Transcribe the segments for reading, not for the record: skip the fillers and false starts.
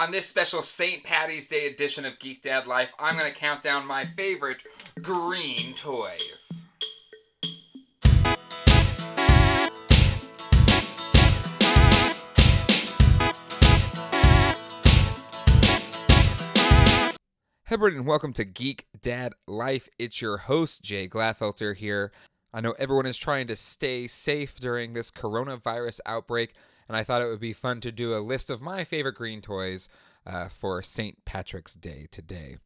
On this special St. Patty's Day edition of Geek Dad Life, I'm going to count down my favorite green toys. Hey everybody, and welcome to Geek Dad Life. It's your host, Jay Glatfelter here. I know everyone is trying to stay safe during this coronavirus outbreak, and I thought it would be fun to do a list of my favorite green toys for St. Patrick's Day today.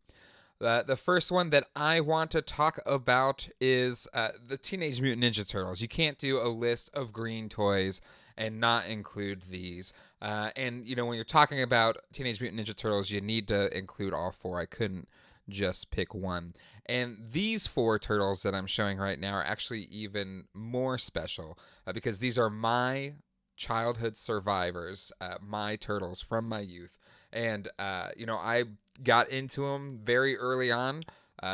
The first one that I want to talk about is the Teenage Mutant Ninja Turtles. You can't do a list of green toys and not include these. And, you know, when you're talking about Teenage Mutant Ninja Turtles, you need to include all four. I couldn't just pick one. And these four turtles that I'm showing right now are actually even more special because these are my childhood survivors, my turtles from my youth. And, I got into them very early on.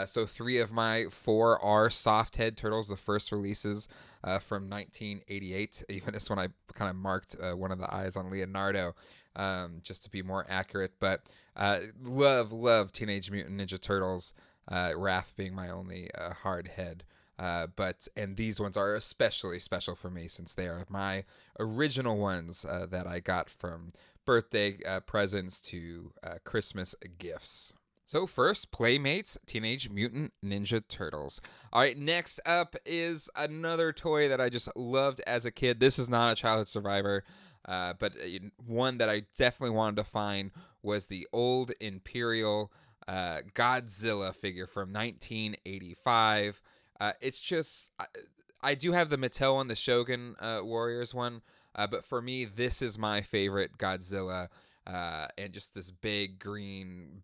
So 3 of my 4 are Softhead Turtles, the first releases from 1988. Even this one I kind of marked one of the eyes on Leonardo just to be more accurate. But love Teenage Mutant Ninja Turtles, Raph being my only hard head. And these ones are especially special for me since they are my original ones that I got from birthday presents to Christmas gifts. So first, Playmates Teenage Mutant Ninja Turtles. All right, next up is another toy that I just loved as a kid. This is not a childhood survivor, but one that I definitely wanted to find was the old Imperial Godzilla figure from 1985. It's just, I do have the Mattel one, the Shogun Warriors one, but for me, this is my favorite Godzilla, and just this big green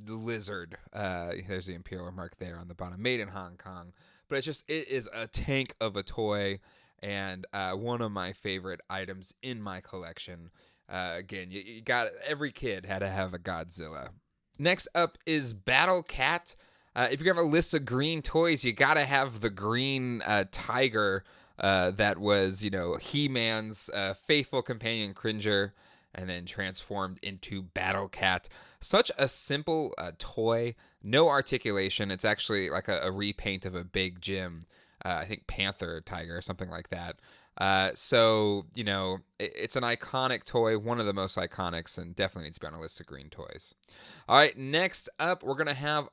lizard. There's the Imperial mark there on the bottom, made in Hong Kong. But it is a tank of a toy, and one of my favorite items in my collection. Again, you got every kid had to have a Godzilla. Next up is Battle Cat. If you're going to have a list of green toys, you got to have the green tiger that was, He-Man's faithful companion Cringer, and then transformed into Battle Cat. Such a simple toy, no articulation. It's actually like a repaint of a big Jim, I think Panther Tiger or something like that. It's an iconic toy, one of the most iconics, and definitely needs to be on a list of green toys. All right, next up, we're going to have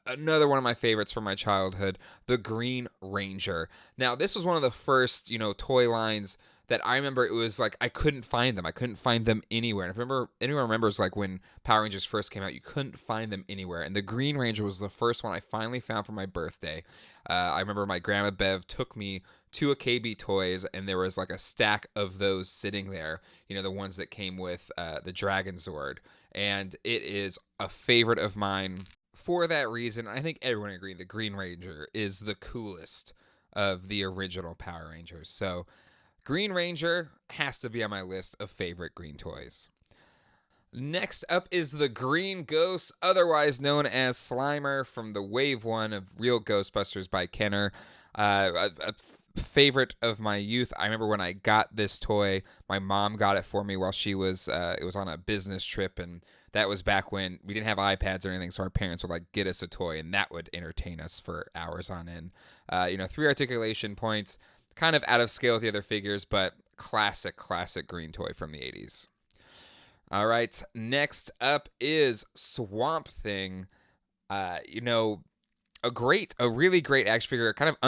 another one of my favorites from my childhood, the Green Ranger. Now, this was one of the first, toy lines that I remember. It was like I couldn't find them. I couldn't find them anywhere. And if anyone remembers, like when Power Rangers first came out, you couldn't find them anywhere. And the Green Ranger was the first one I finally found for my birthday. I remember my grandma Bev took me to a KB Toys, and there was like a stack of those sitting there. The ones that came with the Dragon Zord, and it is a favorite of mine. For that reason, I think everyone agreed the Green Ranger is the coolest of the original Power Rangers. So Green Ranger has to be on my list of favorite green toys. Next up is the Green Ghost, otherwise known as Slimer from the Wave 1 of Real Ghostbusters by Kenner. A favorite of my youth. I remember when I got this toy, my mom got it for me while she was it was on a business trip, and that was back when we didn't have iPads or anything, so our parents would get us a toy, and that would entertain us for hours on end. 3 articulation points, kind of out of scale with the other figures, but classic green toy from the 80s. All right, next up is Swamp Thing. A really great action figure, kind of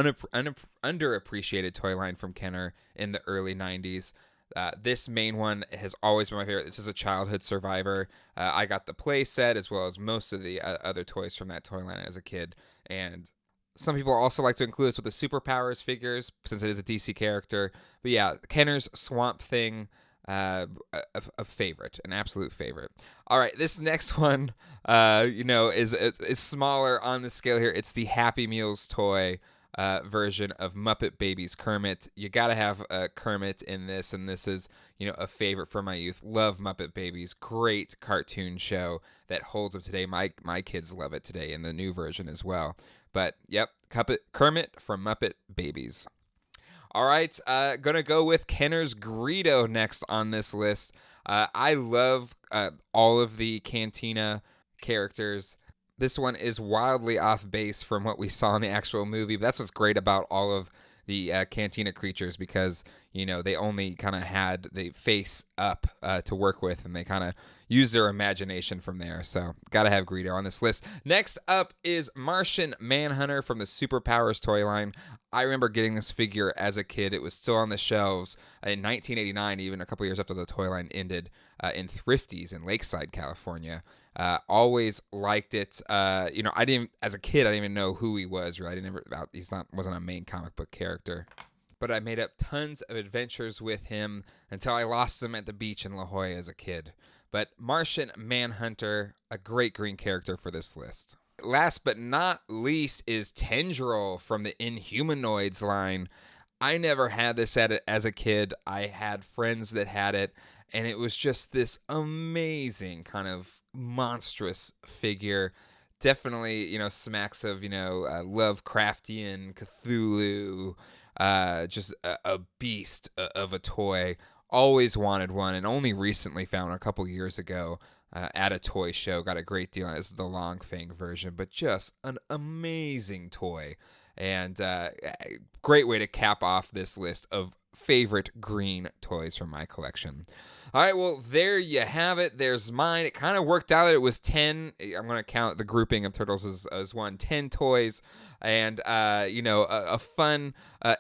underappreciated toy line from Kenner in the early 90s. This main one has always been my favorite. This is a childhood survivor. I got the play set as well as most of the other toys from that toy line as a kid. And some people also like to include this with the Superpowers figures since it is a DC character. But yeah, Kenner's Swamp Thing, a favorite, an absolute favorite. All right, this next one, is smaller on the scale here. It's the Happy Meals toy version of Muppet Babies Kermit. You gotta have Kermit in this, and this is a favorite from my youth. Love Muppet Babies, great cartoon show that holds up today. My kids love it today in the new version as well. But yep, Kermit from Muppet Babies. All right, gonna go with Kenner's Greedo next on this list. I love all of the Cantina characters. This one is wildly off base from what we saw in the actual movie, but that's what's great about all of the Cantina creatures, because they only kind of had the face up to work with, and they kind of use their imagination from there. So gotta have Greedo on this list. Next up is Martian Manhunter from the Superpowers toy line. I remember getting this figure as a kid. It was still on the shelves in 1989, even a couple years after the toy line ended, in Thrifties in Lakeside, California. Always liked it. I didn't, as a kid, I didn't even know who he was. Right, wasn't a main comic book character. But I made up tons of adventures with him until I lost him at the beach in La Jolla as a kid. But Martian Manhunter, a great green character for this list. Last but not least is Tendril from the Inhumanoids line. I never had this as a kid. I had friends that had it, and it was just this amazing kind of monstrous figure. Definitely, smacks of, Lovecraftian, Cthulhu, just a beast of a toy. Always wanted one, and only recently found a couple years ago at a toy show. Got a great deal on it. This is the long fang version, but just an amazing toy. And great way to cap off this list of favorite green toys from my collection. All right, well, there you have it. There's mine. It kind of worked out. It was 10. I'm going to count the grouping of turtles as one. 10 toys, and a fun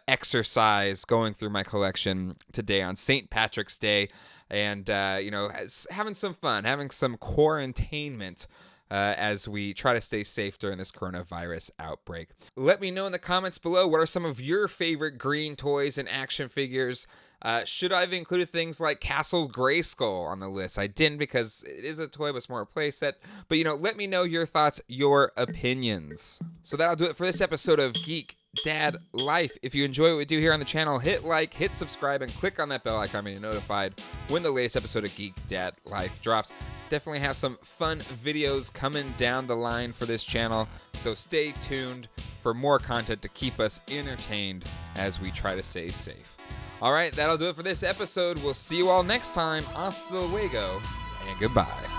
exercise going through my collection today on St. Patrick's Day, and having some fun, having some quarantainment as we try to stay safe during this coronavirus outbreak. Let me know in the comments below, what are some of your favorite green toys and action figures? Should I have included things like Castle Grayskull on the list? I didn't, because it is a toy, but it's more a playset. But, let me know your thoughts, your opinions. So that'll do it for this episode of Geek Dad Life. If you enjoy what we do here on the channel, hit like, hit subscribe, and click on that bell icon to be notified when the latest episode of Geek Dad Life drops. Definitely have some fun videos coming down the line for this channel, so stay tuned for more content to keep us entertained as we try to stay safe. All right, that'll do it for this episode. We'll see you all next time. Hasta luego, and goodbye.